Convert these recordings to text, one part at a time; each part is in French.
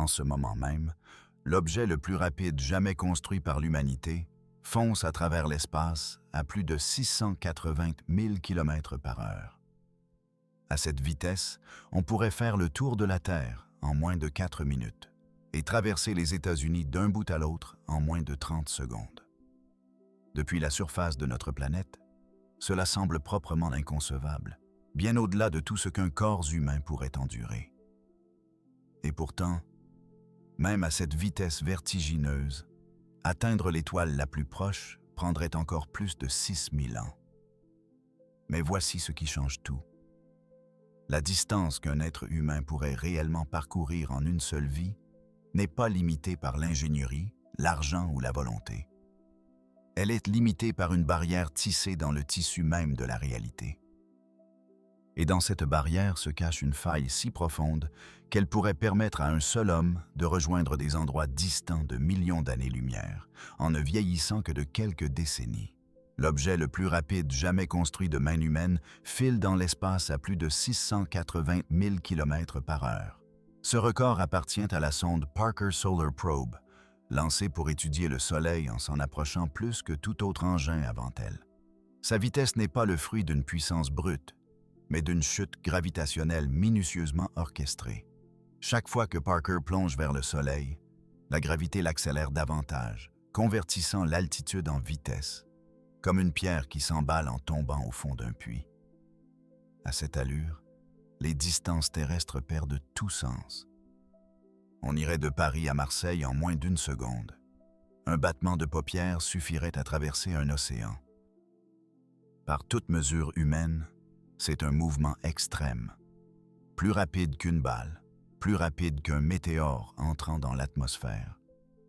En ce moment même, l'objet le plus rapide jamais construit par l'humanité fonce à travers l'espace à plus de 680 000 km par heure. À cette vitesse, on pourrait faire le tour de la Terre en moins de 4 minutes et traverser les États-Unis d'un bout à l'autre en moins de 30 secondes. Depuis la surface de notre planète, cela semble proprement inconcevable, bien au-delà de tout ce qu'un corps humain pourrait endurer. Et pourtant, même à cette vitesse vertigineuse, atteindre l'étoile la plus proche prendrait encore plus de 6000 ans. Mais voici ce qui change tout. La distance qu'un être humain pourrait réellement parcourir en une seule vie n'est pas limitée par l'ingénierie, l'argent ou la volonté. Elle est limitée par une barrière tissée dans le tissu même de la réalité. Et dans cette barrière se cache une faille si profonde qu'elle pourrait permettre à un seul homme de rejoindre des endroits distants de millions d'années-lumière, en ne vieillissant que de quelques décennies. L'objet le plus rapide jamais construit de main humaine file dans l'espace à plus de 680 000 km par heure. Ce record appartient à la sonde Parker Solar Probe, lancée pour étudier le Soleil en s'en approchant plus que tout autre engin avant elle. Sa vitesse n'est pas le fruit d'une puissance brute, mais d'une chute gravitationnelle minutieusement orchestrée. Chaque fois que Parker plonge vers le Soleil, la gravité l'accélère davantage, convertissant l'altitude en vitesse, comme une pierre qui s'emballe en tombant au fond d'un puits. À cette allure, les distances terrestres perdent tout sens. On irait de Paris à Marseille en moins d'une seconde. Un battement de paupières suffirait à traverser un océan. Par toute mesure humaine, c'est un mouvement extrême, plus rapide qu'une balle, plus rapide qu'un météore entrant dans l'atmosphère,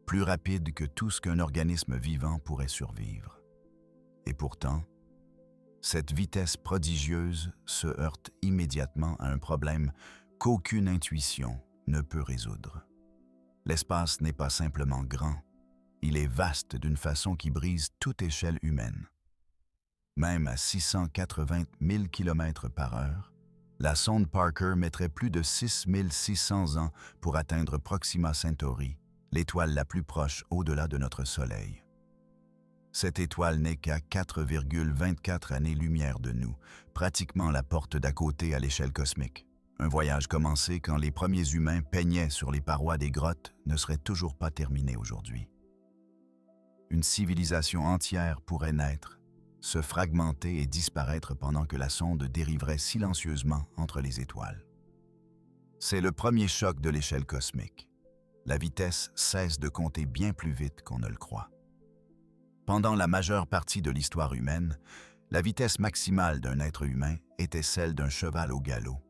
plus rapide que tout ce qu'un organisme vivant pourrait survivre. Et pourtant, cette vitesse prodigieuse se heurte immédiatement à un problème qu'aucune intuition ne peut résoudre. L'espace n'est pas simplement grand, il est vaste d'une façon qui brise toute échelle humaine. Même à 680 000 km par heure, la sonde Parker mettrait plus de 6600 ans pour atteindre Proxima Centauri, l'étoile la plus proche au-delà de notre Soleil. Cette étoile n'est qu'à 4,24 années-lumière de nous, pratiquement la porte d'à côté à l'échelle cosmique. Un voyage commencé quand les premiers humains peignaient sur les parois des grottes ne serait toujours pas terminé aujourd'hui. Une civilisation entière pourrait naître, se fragmenter et disparaître pendant que la sonde dériverait silencieusement entre les étoiles. C'est le premier choc de l'échelle cosmique. La vitesse cesse de compter bien plus vite qu'on ne le croit. Pendant la majeure partie de l'histoire humaine, la vitesse maximale d'un être humain était celle d'un cheval au galop.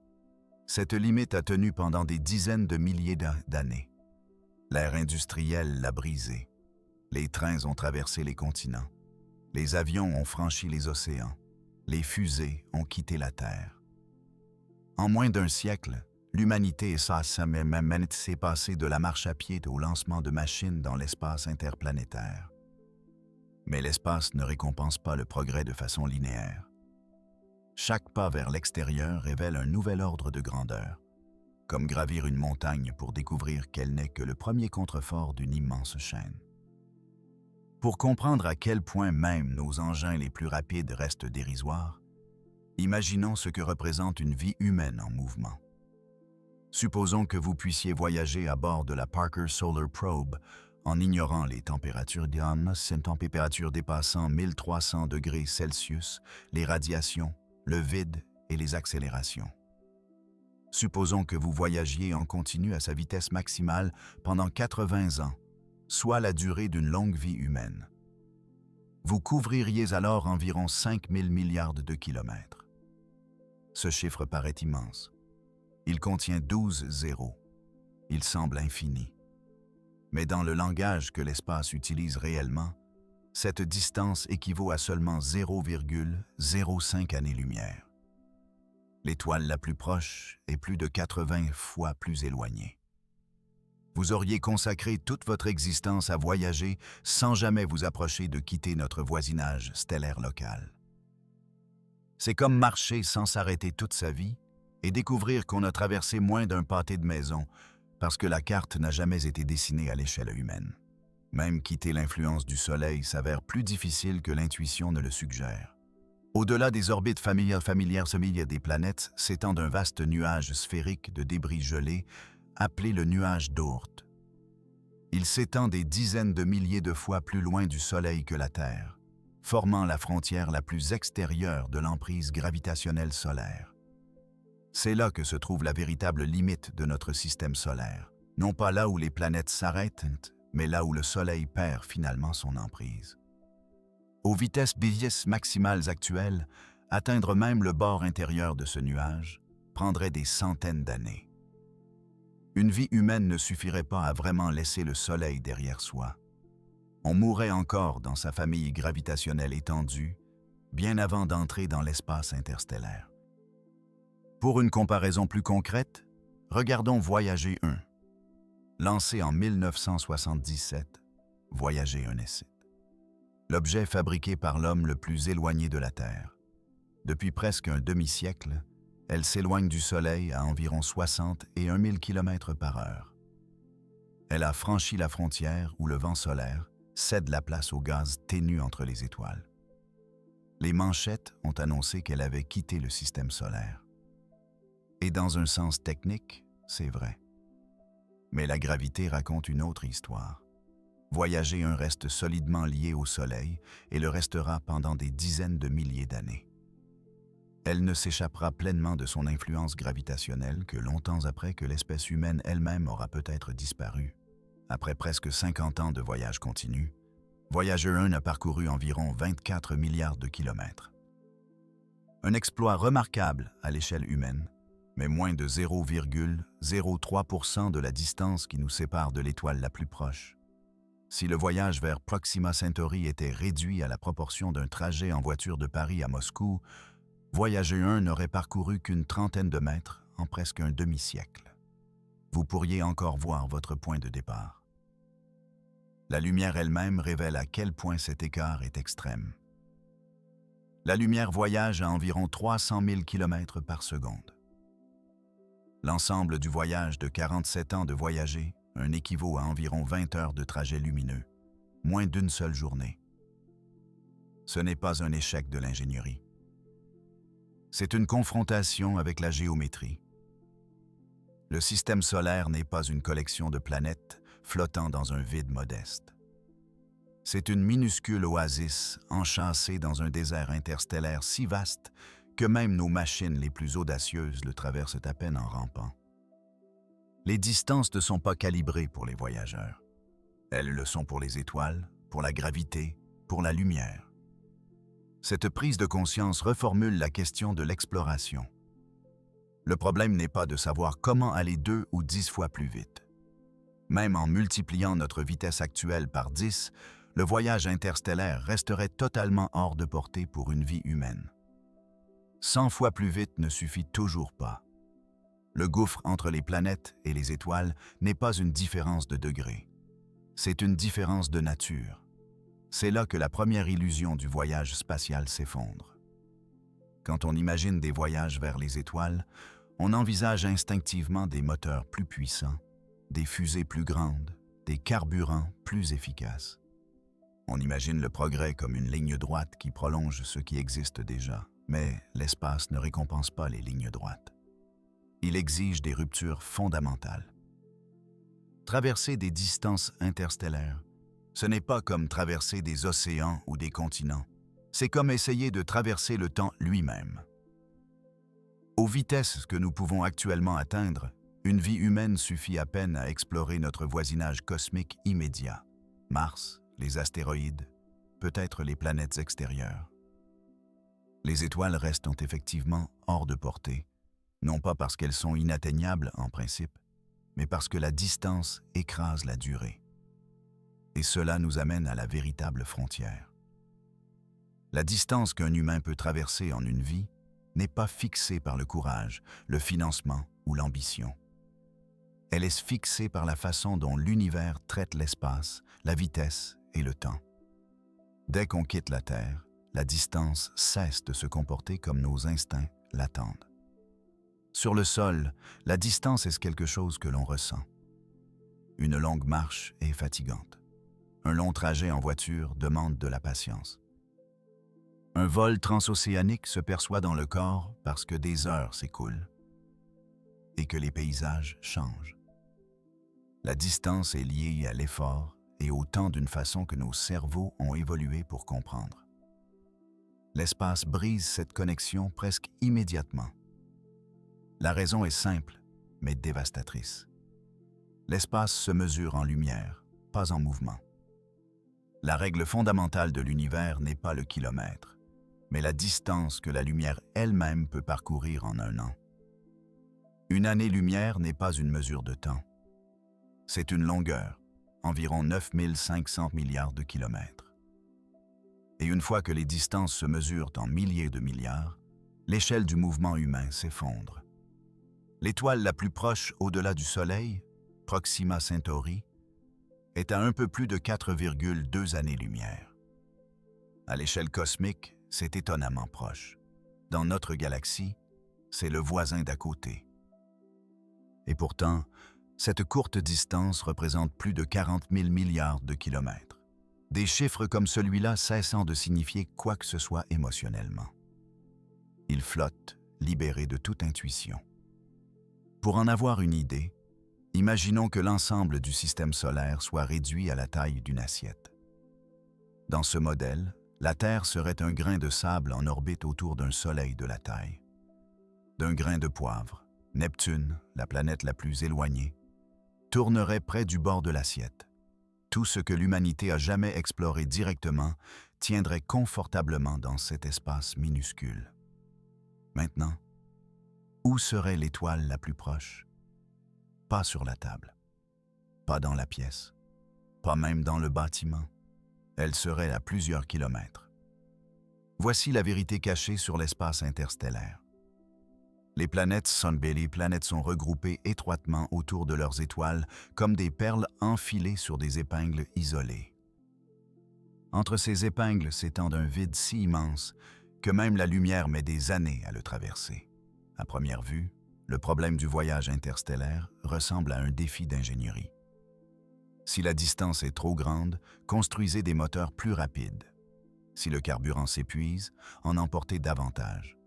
Cette limite a tenu pendant des dizaines de milliers d'années. L'ère industrielle l'a brisée. Les trains ont traversé les continents. Les avions ont franchi les océans. Les fusées ont quitté la Terre. En moins d'un siècle, l'humanité s'est passée de la marche à pied au lancement de machines dans l'espace interplanétaire. Mais l'espace ne récompense pas le progrès de façon linéaire. Chaque pas vers l'extérieur révèle un nouvel ordre de grandeur, comme gravir une montagne pour découvrir qu'elle n'est que le premier contrefort d'une immense chaîne. Pour comprendre à quel point même nos engins les plus rapides restent dérisoires, imaginons ce que représente une vie humaine en mouvement. Supposons que vous puissiez voyager à bord de la Parker Solar Probe en ignorant les températures températures dépassant 1300 degrés Celsius, les radiations, le vide et les accélérations. Supposons que vous voyagiez en continu à sa vitesse maximale pendant 80 ans, soit la durée d'une longue vie humaine. Vous couvririez alors environ 5 000 milliards de kilomètres. Ce chiffre paraît immense. Il contient 12 zéros. Il semble infini. Mais dans le langage que l'espace utilise réellement, cette distance équivaut à seulement 0,05 années-lumière. L'étoile la plus proche est plus de 80 fois plus éloignée. Vous auriez consacré toute votre existence à voyager sans jamais vous approcher de quitter notre voisinage stellaire local. C'est comme marcher sans s'arrêter toute sa vie et découvrir qu'on a traversé moins d'un pâté de maison Parce que la carte n'a jamais été dessinée à l'échelle humaine. Même quitter l'influence du Soleil s'avère plus difficile que l'intuition ne le suggère. Au-delà des orbites familières semi des planètes s'étend un vaste nuage sphérique de débris gelés appelé le nuage d'Oort. Il s'étend des dizaines de milliers de fois plus loin du Soleil que la Terre, formant la frontière la plus extérieure de l'emprise gravitationnelle solaire. C'est là que se trouve la véritable limite de notre système solaire, non pas là où les planètes s'arrêtent, mais là où le Soleil perd finalement son emprise. Aux vitesses maximales actuelles, atteindre même le bord intérieur de ce nuage prendrait des centaines d'années. Une vie humaine ne suffirait pas à vraiment laisser le Soleil derrière soi. On mourrait encore dans sa famille gravitationnelle étendue, bien avant d'entrer dans l'espace interstellaire. Pour une comparaison plus concrète, regardons Voyager 1. Lancé en 1977, Voyager 1 est l'objet fabriqué par l'homme le plus éloigné de la Terre. Depuis presque un demi-siècle, elle s'éloigne du Soleil à environ 60 et 1000 km/h. Elle a franchi la frontière où le vent solaire cède la place au gaz ténu entre les étoiles. Les manchettes ont annoncé qu'elle avait quitté le système solaire. Et dans un sens technique, c'est vrai. Mais la gravité raconte une autre histoire. Voyager 1 reste solidement lié au Soleil et le restera pendant des dizaines de milliers d'années. Elle ne s'échappera pleinement de son influence gravitationnelle que longtemps après que l'espèce humaine elle-même aura peut-être disparu. Après presque 50 ans de voyage continu, Voyager 1 a parcouru environ 24 milliards de kilomètres. Un exploit remarquable à l'échelle humaine, mais moins de 0,03% de la distance qui nous sépare de l'étoile la plus proche. Si le voyage vers Proxima Centauri était réduit à la proportion d'un trajet en voiture de Paris à Moscou, Voyager 1 n'aurait parcouru qu'une trentaine de mètres en presque un demi-siècle. Vous pourriez encore voir votre point de départ. La lumière elle-même révèle à quel point cet écart est extrême. La lumière voyage à environ 300 000 km par seconde. L'ensemble du voyage de 47 ans de voyager équivaut à environ 20 heures de trajet lumineux, moins d'une seule journée. Ce n'est pas un échec de l'ingénierie. C'est une confrontation avec la géométrie. Le système solaire n'est pas une collection de planètes flottant dans un vide modeste. C'est une minuscule oasis enchâssée dans un désert interstellaire si vaste que même nos machines les plus audacieuses le traversent à peine en rampant. Les distances ne sont pas calibrées pour les voyageurs. Elles le sont pour les étoiles, pour la gravité, pour la lumière. Cette prise de conscience reformule la question de l'exploration. Le problème n'est pas de savoir comment aller 2 ou 10 fois plus vite. Même en multipliant notre vitesse actuelle par 10, le voyage interstellaire resterait totalement hors de portée pour une vie humaine. 100 fois plus vite ne suffit toujours pas. Le gouffre entre les planètes et les étoiles n'est pas une différence de degré. C'est une différence de nature. C'est là que la première illusion du voyage spatial s'effondre. Quand on imagine des voyages vers les étoiles, on envisage instinctivement des moteurs plus puissants, des fusées plus grandes, des carburants plus efficaces. On imagine le progrès comme une ligne droite qui prolonge ce qui existe déjà, mais l'espace ne récompense pas les lignes droites. Il exige des ruptures fondamentales. Traverser des distances interstellaires, ce n'est pas comme traverser des océans ou des continents. C'est comme essayer de traverser le temps lui-même. Aux vitesses que nous pouvons actuellement atteindre, une vie humaine suffit à peine à explorer notre voisinage cosmique immédiat. Mars, les astéroïdes, peut-être les planètes extérieures. Les étoiles restent effectivement hors de portée, non pas parce qu'elles sont inatteignables en principe, mais parce que la distance écrase la durée. Et cela nous amène à la véritable frontière. La distance qu'un humain peut traverser en une vie n'est pas fixée par le courage, le financement ou l'ambition. Elle est fixée par la façon dont l'univers traite l'espace, la vitesse et le temps. Dès qu'on quitte la Terre, la distance cesse de se comporter comme nos instincts l'attendent. Sur le sol, la distance est quelque chose que l'on ressent. Une longue marche est fatigante. Un long trajet en voiture demande de la patience. Un vol transocéanique se perçoit dans le corps parce que des heures s'écoulent et que les paysages changent. La distance est liée à l'effort et au temps d'une façon que nos cerveaux ont évolué pour comprendre. L'espace brise cette connexion presque immédiatement. La raison est simple, mais dévastatrice. L'espace se mesure en lumière, pas en mouvement. La règle fondamentale de l'univers n'est pas le kilomètre, mais la distance que la lumière elle-même peut parcourir en un an. Une année-lumière n'est pas une mesure de temps. C'est une longueur, environ 9500 milliards de kilomètres. Et une fois que les distances se mesurent en milliers de milliards, l'échelle du mouvement humain s'effondre. L'étoile la plus proche au-delà du Soleil, Proxima Centauri, est à un peu plus de 4,2 années-lumière. À l'échelle cosmique, c'est étonnamment proche. Dans notre galaxie, c'est le voisin d'à côté. Et pourtant, cette courte distance représente plus de 40 000 milliards de kilomètres. Des chiffres comme celui-là cessant de signifier quoi que ce soit émotionnellement. Ils flottent, libérés de toute intuition. Pour en avoir une idée, imaginons que l'ensemble du système solaire soit réduit à la taille d'une assiette. Dans ce modèle, la Terre serait un grain de sable en orbite autour d'un soleil de la taille. D'un grain de poivre, Neptune, la planète la plus éloignée, tournerait près du bord de l'assiette. Tout ce que l'humanité a jamais exploré directement tiendrait confortablement dans cet espace minuscule. Maintenant, où serait l'étoile la plus proche? Pas sur la table, pas dans la pièce, pas même dans le bâtiment. Elle serait à plusieurs kilomètres. Voici la vérité cachée sur l'espace interstellaire. Les planètes Sun-Belly planètes sont regroupées étroitement autour de leurs étoiles comme des perles enfilées sur des épingles isolées. Entre ces épingles s'étend un vide si immense que même la lumière met des années à le traverser. À première vue, le problème du voyage interstellaire ressemble à un défi d'ingénierie. Si la distance est trop grande, construisez des moteurs plus rapides. Si le carburant s'épuise, en emportez davantage.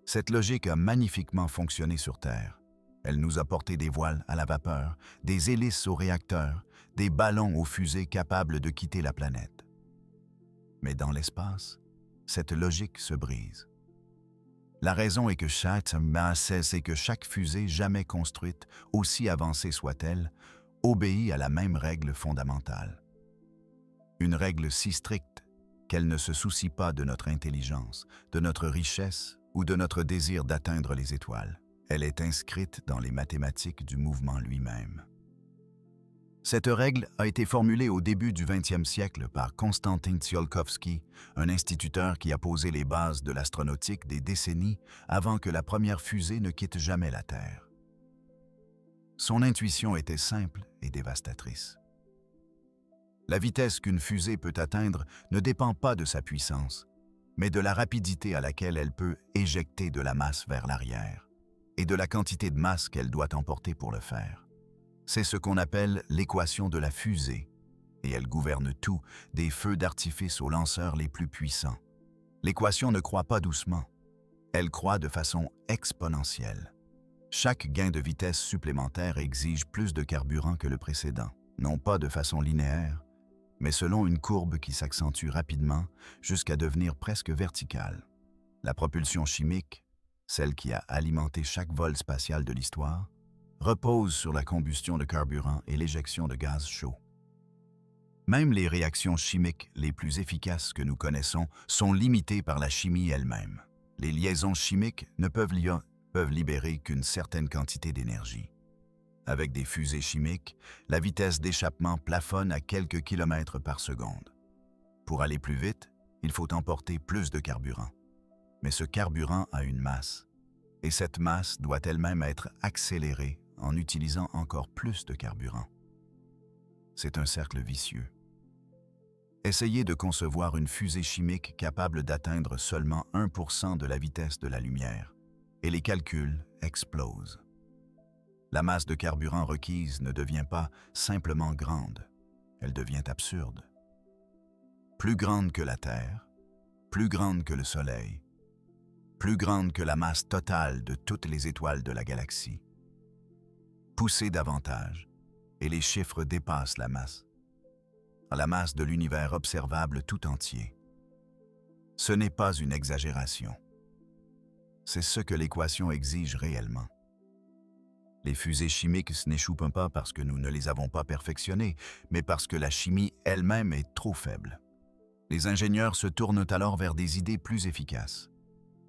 Cette logique a magnifiquement fonctionné sur Terre. Elle nous a porté des voiles à la vapeur, des hélices aux réacteurs, des ballons aux fusées capables de quitter la planète. Mais dans l'espace, cette logique se brise. La raison est que chaque fusée jamais construite, aussi avancée soit-elle, obéit à la même règle fondamentale. Une règle si stricte qu'elle ne se soucie pas de notre intelligence, de notre richesse ou de notre désir d'atteindre les étoiles. Elle est inscrite dans les mathématiques du mouvement lui-même. Cette règle a été formulée au début du XXe siècle par Konstantin Tsiolkovsky, un instituteur qui a posé les bases de l'astronautique des décennies avant que la première fusée ne quitte jamais la Terre. Son intuition était simple et dévastatrice. La vitesse qu'une fusée peut atteindre ne dépend pas de sa puissance, mais de la rapidité à laquelle elle peut éjecter de la masse vers l'arrière, et de la quantité de masse qu'elle doit emporter pour le faire. C'est ce qu'on appelle l'équation de la fusée, et elle gouverne tout, des feux d'artifice aux lanceurs les plus puissants. L'équation ne croît pas doucement, elle croît de façon exponentielle. Chaque gain de vitesse supplémentaire exige plus de carburant que le précédent, non pas de façon linéaire, mais selon une courbe qui s'accentue rapidement jusqu'à devenir presque verticale. La propulsion chimique, celle qui a alimenté chaque vol spatial de l'histoire, repose sur la combustion de carburant et l'éjection de gaz chaud. Même les réactions chimiques les plus efficaces que nous connaissons sont limitées par la chimie elle-même. Les liaisons chimiques ne peuvent libérer qu'une certaine quantité d'énergie. Avec des fusées chimiques, la vitesse d'échappement plafonne à quelques kilomètres par seconde. Pour aller plus vite, il faut emporter plus de carburant. Mais ce carburant a une masse, et cette masse doit elle-même être accélérée en utilisant encore plus de carburant. C'est un cercle vicieux. Essayez de concevoir une fusée chimique capable d'atteindre seulement 1% de la vitesse de la lumière, et les calculs explosent. La masse de carburant requise ne devient pas simplement grande, elle devient absurde. Plus grande que la Terre, plus grande que le Soleil, plus grande que la masse totale de toutes les étoiles de la galaxie. Poussée davantage, et les chiffres dépassent la masse de l'univers observable tout entier. Ce n'est pas une exagération. C'est ce que l'équation exige réellement. Les fusées chimiques n'échouent pas parce que nous ne les avons pas perfectionnées, mais parce que la chimie elle-même est trop faible. Les ingénieurs se tournent alors vers des idées plus efficaces.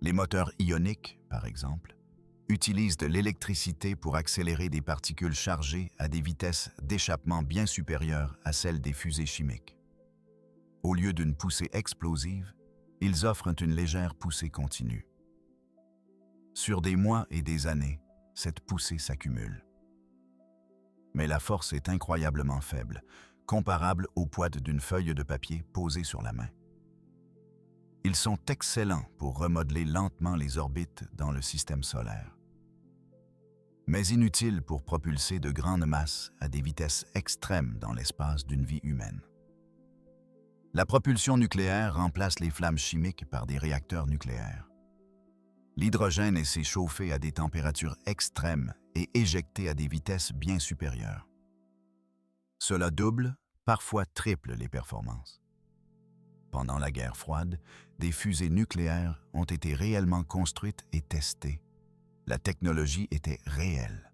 Les moteurs ioniques, par exemple, utilisent de l'électricité pour accélérer des particules chargées à des vitesses d'échappement bien supérieures à celles des fusées chimiques. Au lieu d'une poussée explosive, ils offrent une légère poussée continue. Sur des mois et des années, cette poussée s'accumule. Mais la force est incroyablement faible, comparable au poids d'une feuille de papier posée sur la main. Ils sont excellents pour remodeler lentement les orbites dans le système solaire, mais inutiles pour propulser de grandes masses à des vitesses extrêmes dans l'espace d'une vie humaine. La propulsion nucléaire remplace les flammes chimiques par des réacteurs nucléaires. L'hydrogène est chauffé à des températures extrêmes et éjecté à des vitesses bien supérieures. Cela double, parfois triple les performances. Pendant la guerre froide, des fusées nucléaires ont été réellement construites et testées. La technologie était réelle.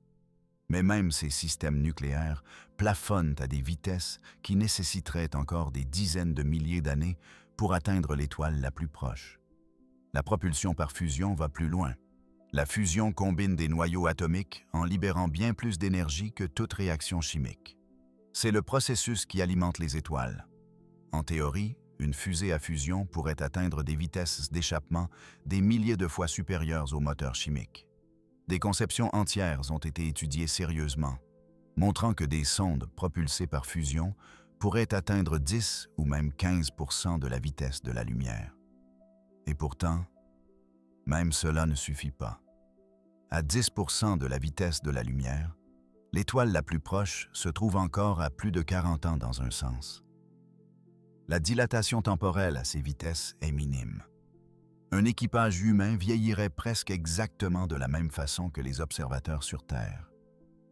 Mais même ces systèmes nucléaires plafonnent à des vitesses qui nécessiteraient encore des dizaines de milliers d'années pour atteindre l'étoile la plus proche. La propulsion par fusion va plus loin. La fusion combine des noyaux atomiques en libérant bien plus d'énergie que toute réaction chimique. C'est le processus qui alimente les étoiles. En théorie, une fusée à fusion pourrait atteindre des vitesses d'échappement des milliers de fois supérieures aux moteurs chimiques. Des conceptions entières ont été étudiées sérieusement, montrant que des sondes propulsées par fusion pourraient atteindre 10 ou même 15% de la vitesse de la lumière. Et pourtant, même cela ne suffit pas. À 10% de la vitesse de la lumière, l'étoile la plus proche se trouve encore à plus de 40 ans dans un sens. La dilatation temporelle à ces vitesses est minime. Un équipage humain vieillirait presque exactement de la même façon que les observateurs sur Terre.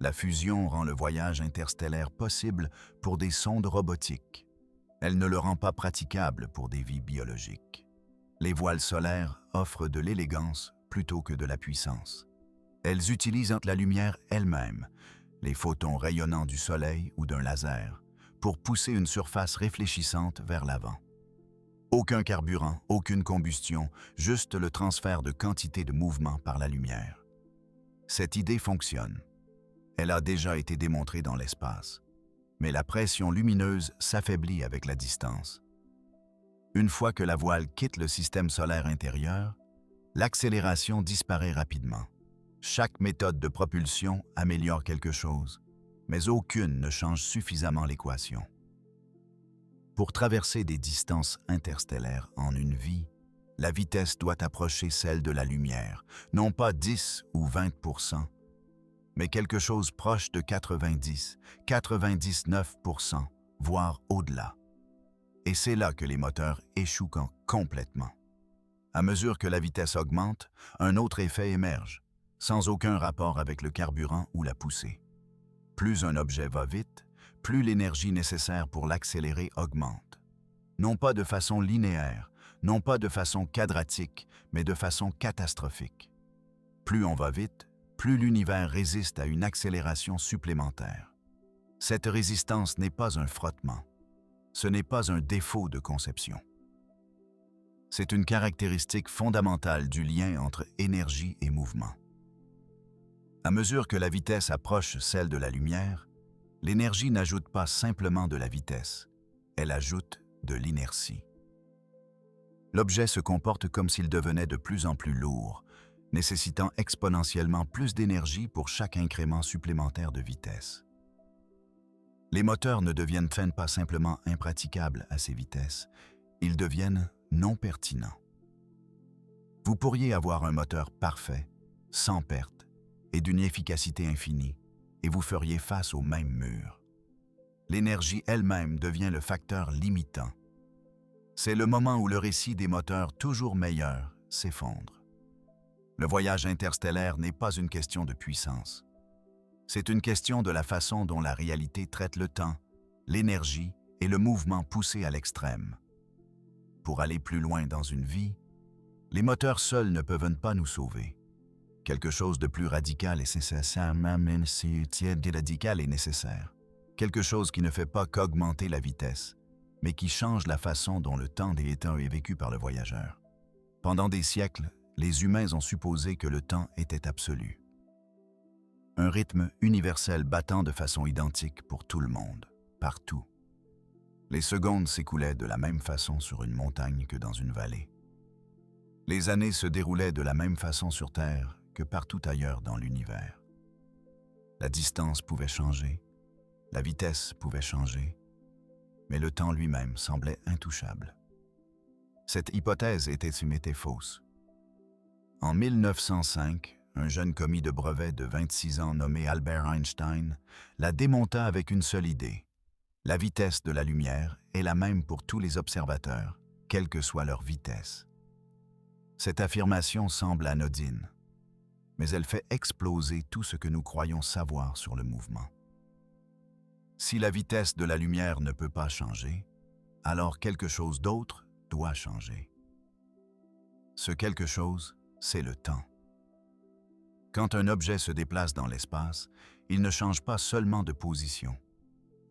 La fusion rend le voyage interstellaire possible pour des sondes robotiques. Elle ne le rend pas praticable pour des vies biologiques. Les voiles solaires offrent de l'élégance plutôt que de la puissance. Elles utilisent la lumière elle-même, les photons rayonnants du soleil ou d'un laser, pour pousser une surface réfléchissante vers l'avant. Aucun carburant, aucune combustion, juste le transfert de quantité de mouvement par la lumière. Cette idée fonctionne. Elle a déjà été démontrée dans l'espace. Mais la pression lumineuse s'affaiblit avec la distance. Une fois que la voile quitte le système solaire intérieur, l'accélération disparaît rapidement. Chaque méthode de propulsion améliore quelque chose, mais aucune ne change suffisamment l'équation. Pour traverser des distances interstellaires en une vie, la vitesse doit approcher celle de la lumière, non pas 10 ou 20%, mais quelque chose proche de 90, 99%, voire au-delà. Et c'est là que les moteurs échouent complètement. À mesure que la vitesse augmente, un autre effet émerge, sans aucun rapport avec le carburant ou la poussée. Plus un objet va vite, plus l'énergie nécessaire pour l'accélérer augmente. Non pas de façon linéaire, non pas de façon quadratique, mais de façon catastrophique. Plus on va vite, plus l'univers résiste à une accélération supplémentaire. Cette résistance n'est pas un frottement. Ce n'est pas un défaut de conception. C'est une caractéristique fondamentale du lien entre énergie et mouvement. À mesure que la vitesse approche celle de la lumière, l'énergie n'ajoute pas simplement de la vitesse, elle ajoute de l'inertie. L'objet se comporte comme s'il devenait de plus en plus lourd, nécessitant exponentiellement plus d'énergie pour chaque incrément supplémentaire de vitesse. Les moteurs ne deviennent pas simplement impraticables à ces vitesses, ils deviennent non pertinents. Vous pourriez avoir un moteur parfait, sans perte et d'une efficacité infinie, et vous feriez face au même mur. L'énergie elle-même devient le facteur limitant. C'est le moment où le récit des moteurs toujours meilleurs s'effondre. Le voyage interstellaire n'est pas une question de puissance. C'est une question de la façon dont la réalité traite le temps, l'énergie et le mouvement poussé à l'extrême. Pour aller plus loin dans une vie, les moteurs seuls ne peuvent pas nous sauver. Quelque chose de plus radical est nécessaire. Quelque chose qui ne fait pas qu'augmenter la vitesse, mais qui change la façon dont le temps est vécu par le voyageur. Pendant des siècles, les humains ont supposé que le temps était absolu. Un rythme universel battant de façon identique pour tout le monde, partout. Les secondes s'écoulaient de la même façon sur une montagne que dans une vallée. Les années se déroulaient de la même façon sur Terre que partout ailleurs dans l'univers. La distance pouvait changer, la vitesse pouvait changer, mais le temps lui-même semblait intouchable. Cette hypothèse était fausse. En 1905, un jeune commis de brevet de 26 ans nommé Albert Einstein la démonta avec une seule idée. La vitesse de la lumière est la même pour tous les observateurs, quelle que soit leur vitesse. Cette affirmation semble anodine, mais elle fait exploser tout ce que nous croyons savoir sur le mouvement. Si la vitesse de la lumière ne peut pas changer, alors quelque chose d'autre doit changer. Ce quelque chose, c'est le temps. Quand un objet se déplace dans l'espace, il ne change pas seulement de position.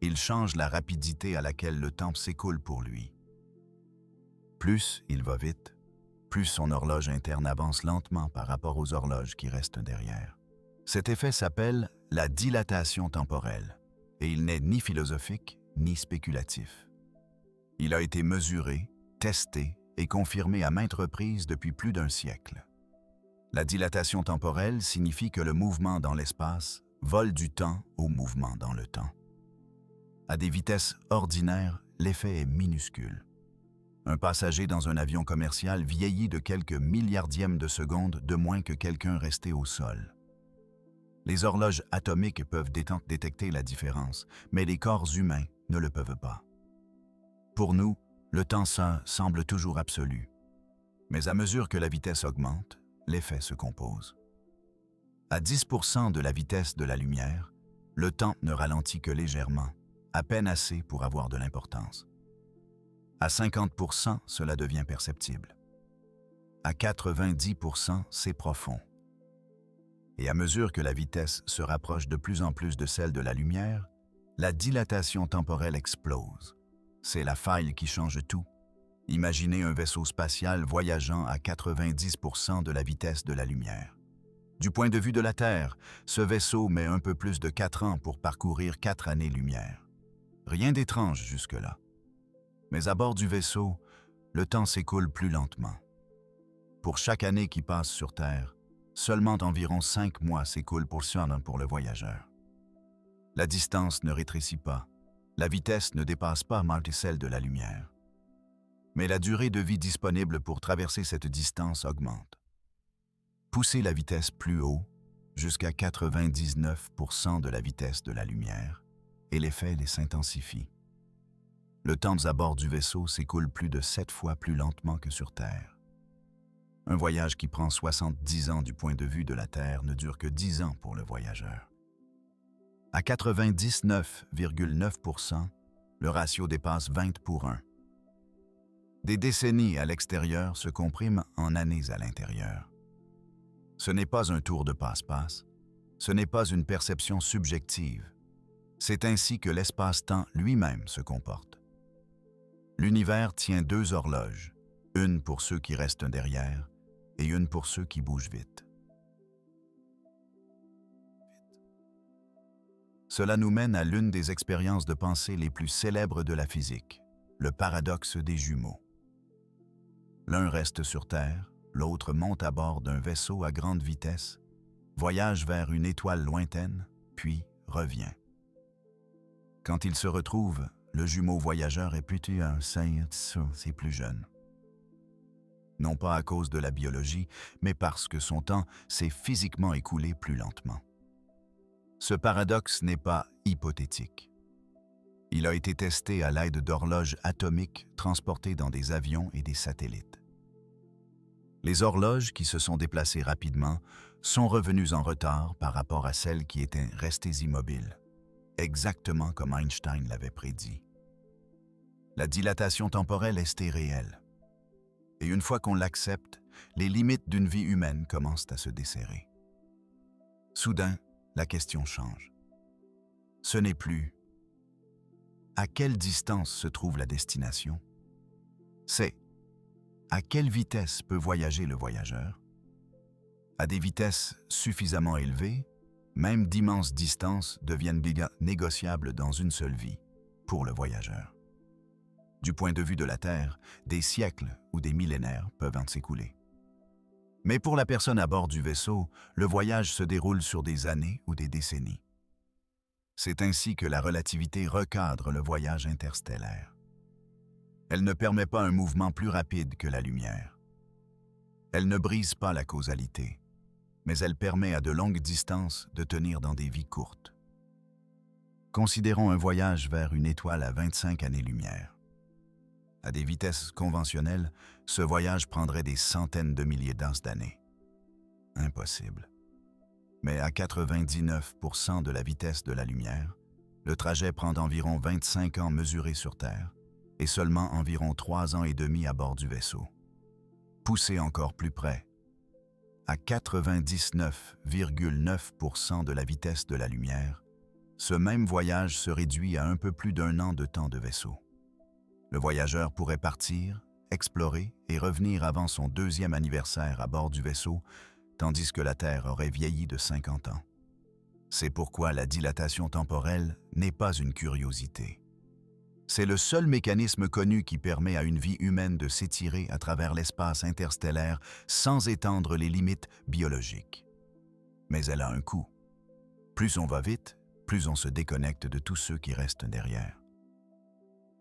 Il change la rapidité à laquelle le temps s'écoule pour lui. Plus il va vite, plus son horloge interne avance lentement par rapport aux horloges qui restent derrière. Cet effet s'appelle la dilatation temporelle, et il n'est ni philosophique ni spéculatif. Il a été mesuré, testé et confirmé à maintes reprises depuis plus d'un siècle. La dilatation temporelle signifie que le mouvement dans l'espace vole du temps au mouvement dans le temps. À des vitesses ordinaires, l'effet est minuscule. Un passager dans un avion commercial vieillit de quelques milliardièmes de seconde de moins que quelqu'un resté au sol. Les horloges atomiques peuvent détecter la différence, mais les corps humains ne le peuvent pas. Pour nous, le temps semble toujours absolu. Mais à mesure que la vitesse augmente, l'effet se compose. À 10% de la vitesse de la lumière, le temps ne ralentit que légèrement, à peine assez pour avoir de l'importance. À 50%, cela devient perceptible. À 90%, c'est profond. Et à mesure que la vitesse se rapproche de plus en plus de celle de la lumière, la dilatation temporelle explose. C'est la faille qui change tout. Imaginez un vaisseau spatial voyageant à 90% de la vitesse de la lumière. Du point de vue de la Terre, ce vaisseau met un peu plus de 4 ans pour parcourir 4 années-lumière. Rien d'étrange jusque-là. Mais à bord du vaisseau, le temps s'écoule plus lentement. Pour chaque année qui passe sur Terre, seulement environ 5 mois s'écoulent pour le voyageur. La distance ne rétrécit pas, la vitesse ne dépasse pas celle de la lumière. Mais la durée de vie disponible pour traverser cette distance augmente. Poussez la vitesse plus haut, jusqu'à 99% de la vitesse de la lumière, et l'effet s'intensifie. Le temps à bord du vaisseau s'écoule plus de 7 fois plus lentement que sur Terre. Un voyage qui prend 70 ans du point de vue de la Terre ne dure que 10 ans pour le voyageur. À 99,9%, le ratio dépasse 20 pour 1. Des décennies à l'extérieur se compriment en années à l'intérieur. Ce n'est pas un tour de passe-passe, ce n'est pas une perception subjective. C'est ainsi que l'espace-temps lui-même se comporte. L'univers tient 2 horloges, une pour ceux qui restent derrière et une pour ceux qui bougent vite. Cela nous mène à l'une des expériences de pensée les plus célèbres de la physique, le paradoxe des jumeaux. L'un reste sur Terre, l'autre monte à bord d'un vaisseau à grande vitesse, voyage vers une étoile lointaine, puis revient. Quand il se retrouve, le jumeau voyageur est plus jeune. Non pas à cause de la biologie, mais parce que son temps s'est physiquement écoulé plus lentement. Ce paradoxe n'est pas hypothétique. Il a été testé à l'aide d'horloges atomiques transportées dans des avions et des satellites. Les horloges qui se sont déplacées rapidement sont revenues en retard par rapport à celles qui étaient restées immobiles, exactement comme Einstein l'avait prédit. La dilatation temporelle est réelle. Et une fois qu'on l'accepte, les limites d'une vie humaine commencent à se desserrer. Soudain, la question change. Ce n'est plus « à quelle distance se trouve la destination ?» C'est « à quelle vitesse peut voyager le voyageur ?» À des vitesses suffisamment élevées, même d'immenses distances deviennent négociables dans une seule vie, pour le voyageur. Du point de vue de la Terre, des siècles ou des millénaires peuvent en s'écouler. Mais pour la personne à bord du vaisseau, le voyage se déroule sur des années ou des décennies. C'est ainsi que la relativité recadre le voyage interstellaire. Elle ne permet pas un mouvement plus rapide que la lumière. Elle ne brise pas la causalité, mais elle permet à de longues distances de tenir dans des vies courtes. Considérons un voyage vers une étoile à 25 années-lumière. À des vitesses conventionnelles, ce voyage prendrait des centaines de milliers d'années. Impossible. Mais à 99% de la vitesse de la lumière, le trajet prend environ 25 ans mesurés sur Terre et seulement environ 3 ans et demi à bord du vaisseau. Poussé encore plus près, à 99,9% de la vitesse de la lumière, ce même voyage se réduit à un peu plus d'1 an de temps de vaisseau. Le voyageur pourrait partir, explorer et revenir avant son 2e anniversaire à bord du vaisseau, tandis que la Terre aurait vieilli de 50 ans. C'est pourquoi la dilatation temporelle n'est pas une curiosité. C'est le seul mécanisme connu qui permet à une vie humaine de s'étirer à travers l'espace interstellaire sans étendre les limites biologiques. Mais elle a un coût. Plus on va vite, plus on se déconnecte de tous ceux qui restent derrière.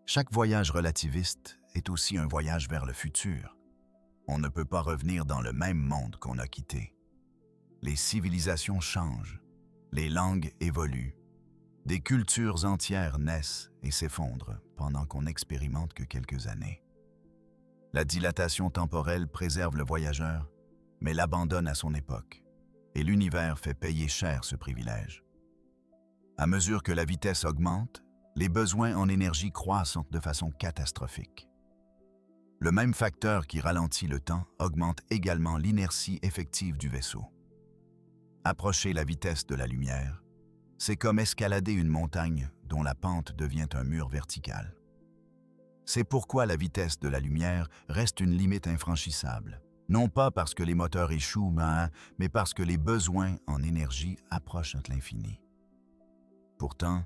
Chaque voyage relativiste est aussi un voyage vers le futur. On ne peut pas revenir dans le même monde qu'on a quitté. Les civilisations changent, les langues évoluent, des cultures entières naissent et s'effondrent pendant qu'on n'expérimente que quelques années. La dilatation temporelle préserve le voyageur, mais l'abandonne à son époque, et l'univers fait payer cher ce privilège. À mesure que la vitesse augmente, les besoins en énergie croissent de façon catastrophique. Le même facteur qui ralentit le temps augmente également l'inertie effective du vaisseau. Approcher la vitesse de la lumière, c'est comme escalader une montagne dont la pente devient un mur vertical. C'est pourquoi la vitesse de la lumière reste une limite infranchissable, non pas parce que les moteurs échouent, mais parce que les besoins en énergie approchent l'infini. Pourtant,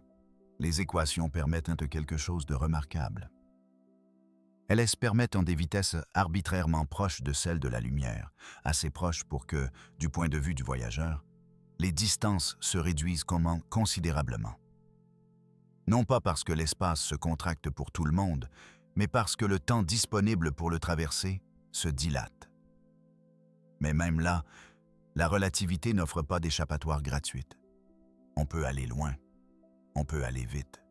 les équations permettent quelque chose de remarquable. Elles permettent des vitesses arbitrairement proches de celles de la lumière, assez proches pour que, du point de vue du voyageur, les distances se réduisent considérablement. Non pas parce que l'espace se contracte pour tout le monde, mais parce que le temps disponible pour le traverser se dilate. Mais même là, la relativité n'offre pas d'échappatoire gratuite. On peut aller loin, on peut aller vite,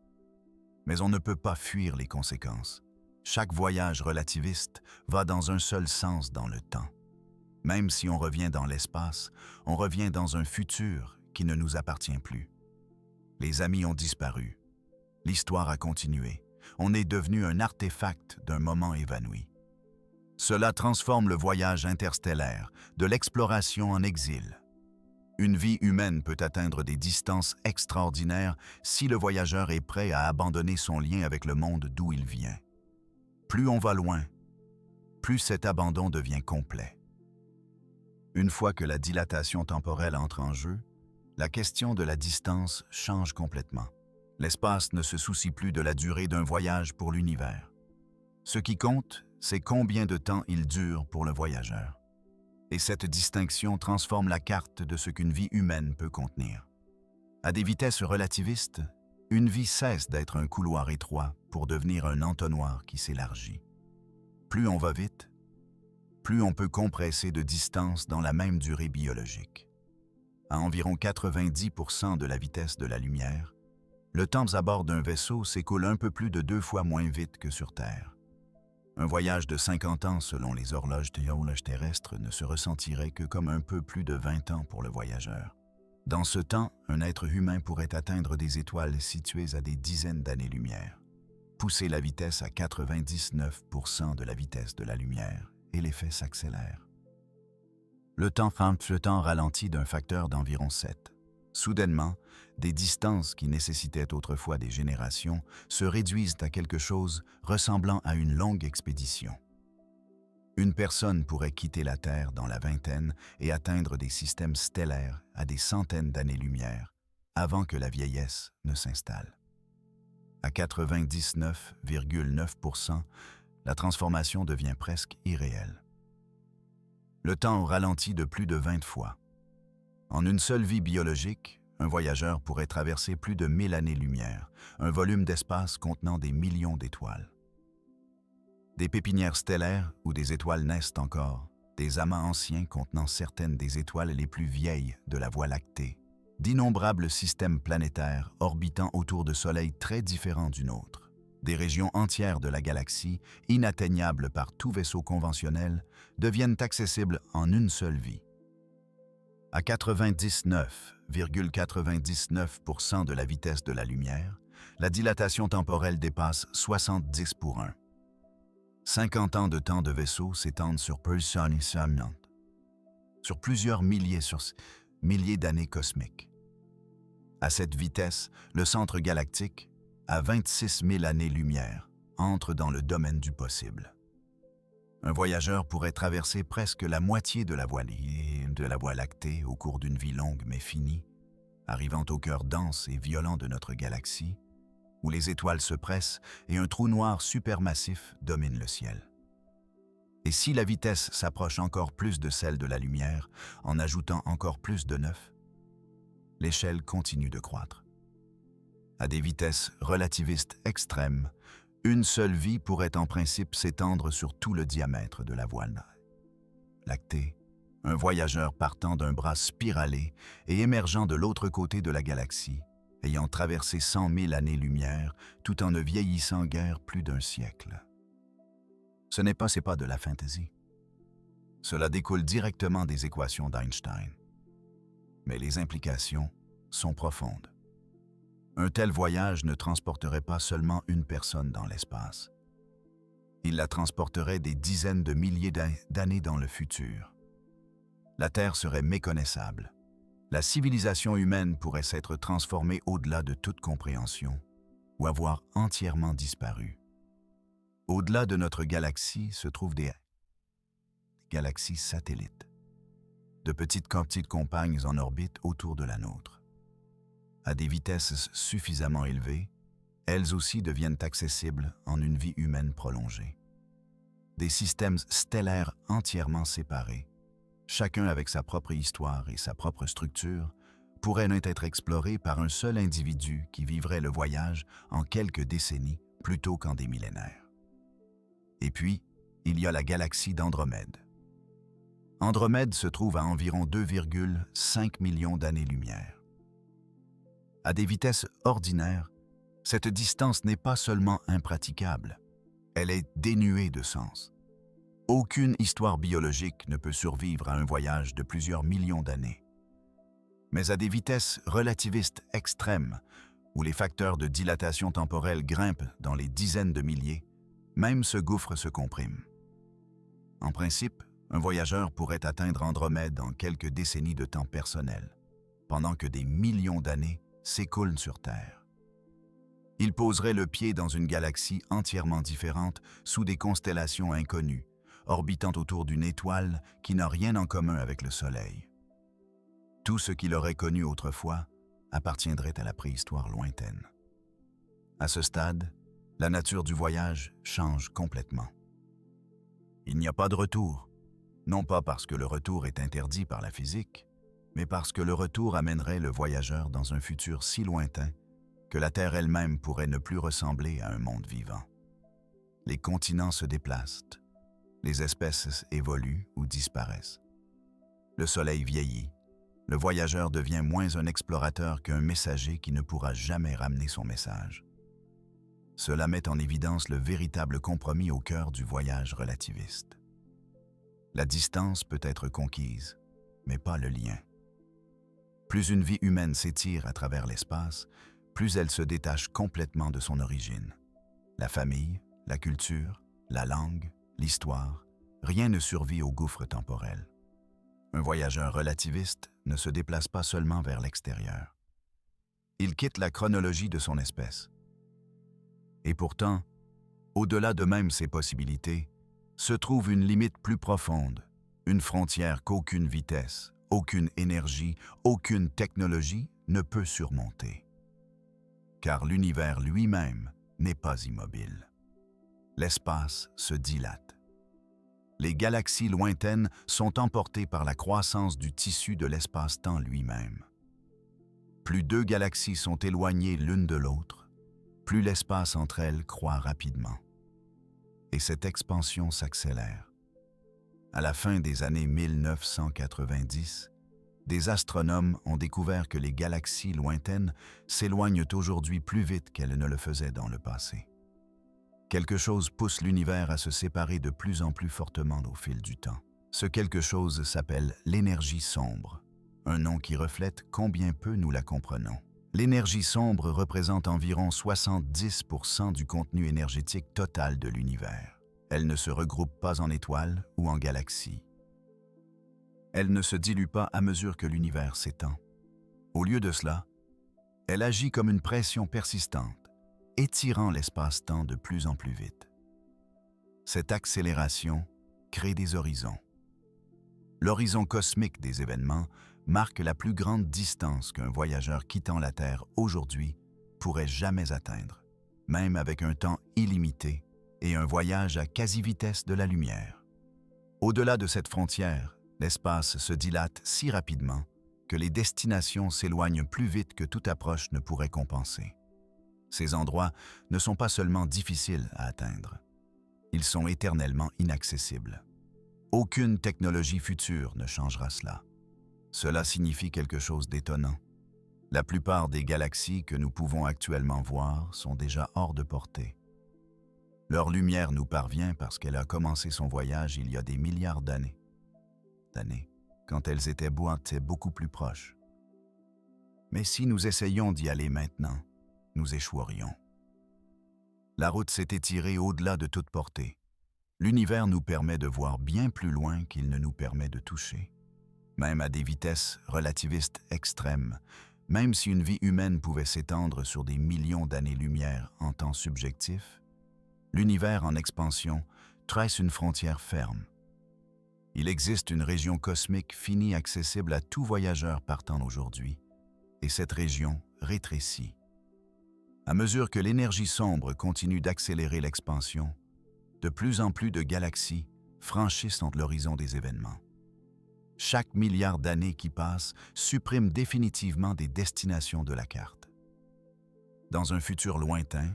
mais on ne peut pas fuir les conséquences. Chaque voyage relativiste va dans un seul sens dans le temps. Même si on revient dans l'espace, on revient dans un futur qui ne nous appartient plus. Les amis ont disparu. L'histoire a continué. On est devenu un artefact d'un moment évanoui. Cela transforme le voyage interstellaire, de l'exploration en exil. Une vie humaine peut atteindre des distances extraordinaires si le voyageur est prêt à abandonner son lien avec le monde d'où il vient. Plus on va loin, plus cet abandon devient complet. Une fois que la dilatation temporelle entre en jeu, la question de la distance change complètement. L'espace ne se soucie plus de la durée d'un voyage pour l'univers. Ce qui compte, c'est combien de temps il dure pour le voyageur. Et cette distinction transforme la carte de ce qu'une vie humaine peut contenir. À des vitesses relativistes, une vie cesse d'être un couloir étroit pour devenir un entonnoir qui s'élargit. Plus on va vite, plus on peut compresser de distance dans la même durée biologique. à environ 90% de la vitesse de la lumière, le temps à bord d'un vaisseau s'écoule un peu plus de 2 fois moins vite que sur Terre. Un voyage de 50 ans selon les horloges terrestres ne se ressentirait que comme un peu plus de 20 ans pour le voyageur. Dans ce temps, un être humain pourrait atteindre des étoiles situées à des dizaines d'années-lumière, pousser la vitesse à 99% de la vitesse de la lumière, et l'effet s'accélère. Le temps ralentit d'un facteur d'environ 7. Soudainement, des distances qui nécessitaient autrefois des générations se réduisent à quelque chose ressemblant à une longue expédition. Une personne pourrait quitter la Terre dans la vingtaine et atteindre des systèmes stellaires à des centaines d'années-lumière avant que la vieillesse ne s'installe. À 99,9%, la transformation devient presque irréelle. Le temps ralentit de plus de 20 fois. En une seule vie biologique, un voyageur pourrait traverser plus de 1000 années-lumière, un volume d'espace contenant des millions d'étoiles. Des pépinières stellaires où des étoiles naissent encore, des amas anciens contenant certaines des étoiles les plus vieilles de la Voie lactée, d'innombrables systèmes planétaires orbitant autour de soleils très différents du nôtre, des régions entières de la galaxie, inatteignables par tout vaisseau conventionnel, deviennent accessibles en une seule vie. À 99,99% de la vitesse de la lumière, la dilatation temporelle dépasse 70 pour 1. 50 ans de temps de vaisseau s'étendent sur plusieurs milliers d'années cosmiques. À cette vitesse, le centre galactique, à 26 000 années-lumière, entre dans le domaine du possible. Un voyageur pourrait traverser presque la moitié de la Voie lactée au cours d'une vie longue mais finie, arrivant au cœur dense et violent de notre galaxie, où les étoiles se pressent et un trou noir supermassif domine le ciel. Et si la vitesse s'approche encore plus de celle de la lumière, en ajoutant encore plus de 9, l'échelle continue de croître. À des vitesses relativistes extrêmes, une seule vie pourrait en principe s'étendre sur tout le diamètre de la Voie lactée, un voyageur partant d'un bras spiralé et émergeant de l'autre côté de la galaxie, ayant traversé 100 000 années-lumière tout en ne vieillissant guère plus d'un siècle. C'est pas de la fantaisie. Cela découle directement des équations d'Einstein. Mais les implications sont profondes. Un tel voyage ne transporterait pas seulement une personne dans l'espace. Il la transporterait des dizaines de milliers d'années dans le futur. La Terre serait méconnaissable. La civilisation humaine pourrait s'être transformée au-delà de toute compréhension ou avoir entièrement disparu. Au-delà de notre galaxie se trouvent des galaxies satellites, de petites compagnes en orbite autour de la nôtre. À des vitesses suffisamment élevées, elles aussi deviennent accessibles en une vie humaine prolongée. Des systèmes stellaires entièrement séparés, chacun avec sa propre histoire et sa propre structure, pourraient n'être explorés par un seul individu qui vivrait le voyage en quelques décennies plutôt qu'en des millénaires. Et puis, il y a la galaxie d'Andromède. Andromède se trouve à environ 2,5 millions d'années-lumière. À des vitesses ordinaires, cette distance n'est pas seulement impraticable, elle est dénuée de sens. Aucune histoire biologique ne peut survivre à un voyage de plusieurs millions d'années. Mais à des vitesses relativistes extrêmes, où les facteurs de dilatation temporelle grimpent dans les dizaines de milliers, même ce gouffre se comprime. En principe, un voyageur pourrait atteindre Andromède en quelques décennies de temps personnel, pendant que des millions d'années s'écoulent sur Terre. Il poserait le pied dans une galaxie entièrement différente sous des constellations inconnues, orbitant autour d'une étoile qui n'a rien en commun avec le Soleil. Tout ce qu'il aurait connu autrefois appartiendrait à la préhistoire lointaine. À ce stade, la nature du voyage change complètement. Il n'y a pas de retour, non pas parce que le retour est interdit par la physique, mais parce que le retour amènerait le voyageur dans un futur si lointain que la Terre elle-même pourrait ne plus ressembler à un monde vivant. Les continents se déplacent, les espèces évoluent ou disparaissent. Le Soleil vieillit, le voyageur devient moins un explorateur qu'un messager qui ne pourra jamais ramener son message. Cela met en évidence le véritable compromis au cœur du voyage relativiste. La distance peut être conquise, mais pas le lien. Plus une vie humaine s'étire à travers l'espace, plus elle se détache complètement de son origine. La famille, la culture, la langue, l'histoire, rien ne survit au gouffre temporel. Un voyageur relativiste ne se déplace pas seulement vers l'extérieur. Il quitte la chronologie de son espèce. Et pourtant, au-delà de même ses possibilités, se trouve une limite plus profonde, une frontière qu'aucune vitesse, aucune énergie, aucune technologie ne peut surmonter. Car l'univers lui-même n'est pas immobile. L'espace se dilate. Les galaxies lointaines sont emportées par la croissance du tissu de l'espace-temps lui-même. Plus deux galaxies sont éloignées l'une de l'autre, plus l'espace entre elles croît rapidement. Et cette expansion s'accélère. À la fin des années 1990, des astronomes ont découvert que les galaxies lointaines s'éloignent aujourd'hui plus vite qu'elles ne le faisaient dans le passé. Quelque chose pousse l'univers à se séparer de plus en plus fortement au fil du temps. Ce quelque chose s'appelle l'énergie sombre, un nom qui reflète combien peu nous la comprenons. L'énergie sombre représente environ 70% du contenu énergétique total de l'univers. Elle ne se regroupe pas en étoiles ou en galaxies. Elle ne se dilue pas à mesure que l'univers s'étend. Au lieu de cela, elle agit comme une pression persistante, étirant l'espace-temps de plus en plus vite. Cette accélération crée des horizons. L'horizon cosmique des événements marque la plus grande distance qu'un voyageur quittant la Terre aujourd'hui pourrait jamais atteindre, même avec un temps illimité et un voyage à quasi-vitesse de la lumière. Au-delà de cette frontière, l'espace se dilate si rapidement que les destinations s'éloignent plus vite que toute approche ne pourrait compenser. Ces endroits ne sont pas seulement difficiles à atteindre, ils sont éternellement inaccessibles. Aucune technologie future ne changera cela. Cela signifie quelque chose d'étonnant. La plupart des galaxies que nous pouvons actuellement voir sont déjà hors de portée. Leur lumière nous parvient parce qu'elle a commencé son voyage il y a des milliards d'années. Quand elles étaient beaucoup plus proches. Mais si nous essayions d'y aller maintenant, nous échouerions. La route s'est étirée au-delà de toute portée. L'univers nous permet de voir bien plus loin qu'il ne nous permet de toucher. Même à des vitesses relativistes extrêmes, même si une vie humaine pouvait s'étendre sur des millions d'années-lumière en temps subjectif, l'univers en expansion trace une frontière ferme. Il existe une région cosmique finie accessible à tout voyageur partant d'aujourd'hui, et cette région rétrécit. À mesure que l'énergie sombre continue d'accélérer l'expansion, de plus en plus de galaxies franchissent l'horizon des événements. Chaque milliard d'années qui passent supprime définitivement des destinations de la carte. Dans un futur lointain,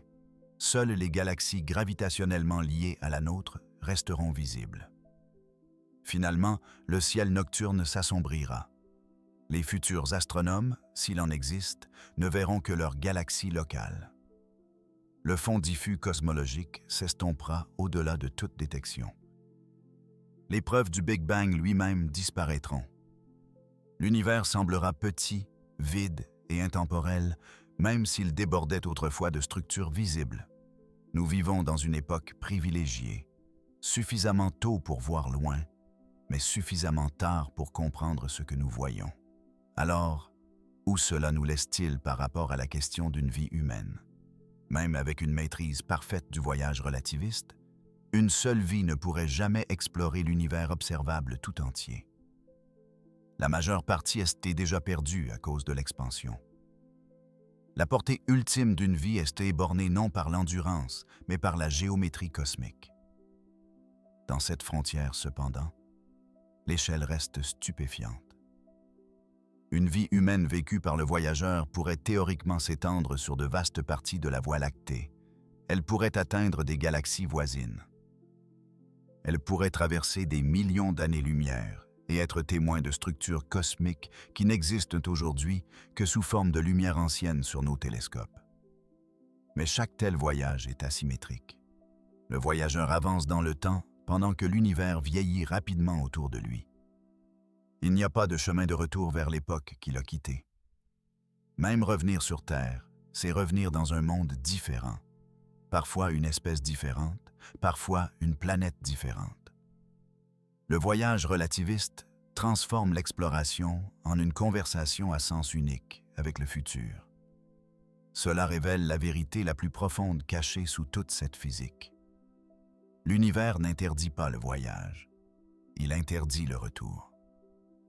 seules les galaxies gravitationnellement liées à la nôtre resteront visibles. Finalement, le ciel nocturne s'assombrira. Les futurs astronomes, s'il en existe, ne verront que leur galaxie locale. Le fond diffus cosmologique s'estompera au-delà de toute détection. Les preuves du Big Bang lui-même disparaîtront. L'univers semblera petit, vide et intemporel, même s'il débordait autrefois de structures visibles. Nous vivons dans une époque privilégiée, suffisamment tôt pour voir loin, mais suffisamment tard pour comprendre ce que nous voyons. Alors, où cela nous laisse-t-il par rapport à la question d'une vie humaine? Même avec une maîtrise parfaite du voyage relativiste, une seule vie ne pourrait jamais explorer l'univers observable tout entier. La majeure partie est déjà perdue à cause de l'expansion. La portée ultime d'une vie est bornée non par l'endurance, mais par la géométrie cosmique. Dans cette frontière, cependant, l'échelle reste stupéfiante. Une vie humaine vécue par le voyageur pourrait théoriquement s'étendre sur de vastes parties de la Voie lactée. Elle pourrait atteindre des galaxies voisines. Elle pourrait traverser des millions d'années-lumière et être témoin de structures cosmiques qui n'existent aujourd'hui que sous forme de lumière ancienne sur nos télescopes. Mais chaque tel voyage est asymétrique. Le voyageur avance dans le temps pendant que l'univers vieillit rapidement autour de lui. Il n'y a pas de chemin de retour vers l'époque qu'il a quittée. Même revenir sur Terre, c'est revenir dans un monde différent. Parfois une espèce différente, parfois une planète différente. Le voyage relativiste transforme l'exploration en une conversation à sens unique avec le futur. Cela révèle la vérité la plus profonde cachée sous toute cette physique. L'univers n'interdit pas le voyage, il interdit le retour.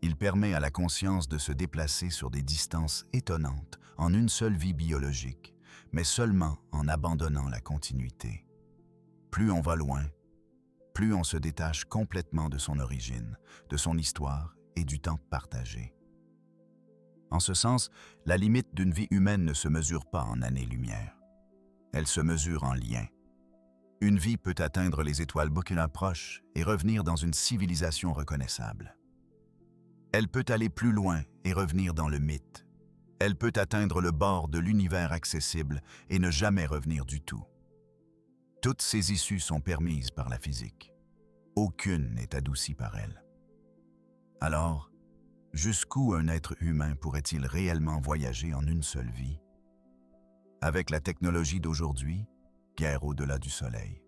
Il permet à la conscience de se déplacer sur des distances étonnantes en une seule vie biologique, mais seulement en abandonnant la continuité. Plus on va loin, plus on se détache complètement de son origine, de son histoire et du temps partagé. En ce sens, la limite d'une vie humaine ne se mesure pas en années-lumière. Elle se mesure en liens. Une vie peut atteindre les étoiles beaucoup proches et revenir dans une civilisation reconnaissable. Elle peut aller plus loin et revenir dans le mythe. Elle peut atteindre le bord de l'univers accessible et ne jamais revenir du tout. Toutes ces issues sont permises par la physique. Aucune n'est adoucie par elle. Alors, jusqu'où un être humain pourrait-il réellement voyager en une seule vie? Avec la technologie d'aujourd'hui, guère au-delà du Soleil.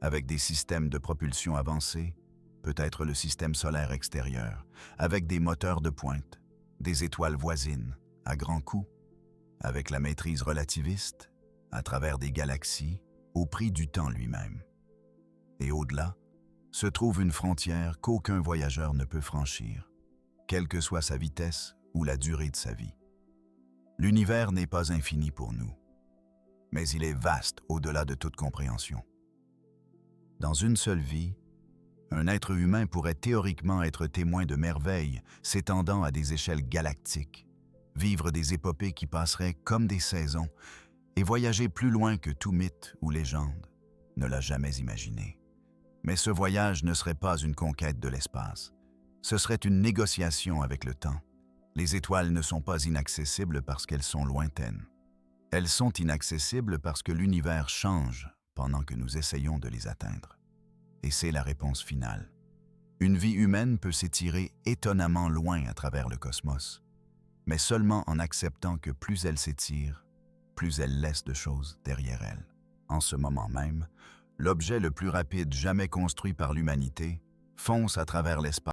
Avec des systèmes de propulsion avancés, peut-être le système solaire extérieur, avec des moteurs de pointe, des étoiles voisines, à grands coups, avec la maîtrise relativiste, à travers des galaxies, au prix du temps lui-même. Et au-delà, se trouve une frontière qu'aucun voyageur ne peut franchir, quelle que soit sa vitesse ou la durée de sa vie. L'univers n'est pas infini pour nous, mais il est vaste au-delà de toute compréhension. Dans une seule vie, un être humain pourrait théoriquement être témoin de merveilles s'étendant à des échelles galactiques, vivre des épopées qui passeraient comme des saisons et voyager plus loin que tout mythe ou légende ne l'a jamais imaginé. Mais ce voyage ne serait pas une conquête de l'espace. Ce serait une négociation avec le temps. Les étoiles ne sont pas inaccessibles parce qu'elles sont lointaines. Elles sont inaccessibles parce que l'univers change pendant que nous essayons de les atteindre. Et c'est la réponse finale. Une vie humaine peut s'étirer étonnamment loin à travers le cosmos, mais seulement en acceptant que plus elle s'étire, plus elle laisse de choses derrière elle. En ce moment même, l'objet le plus rapide jamais construit par l'humanité fonce à travers l'espace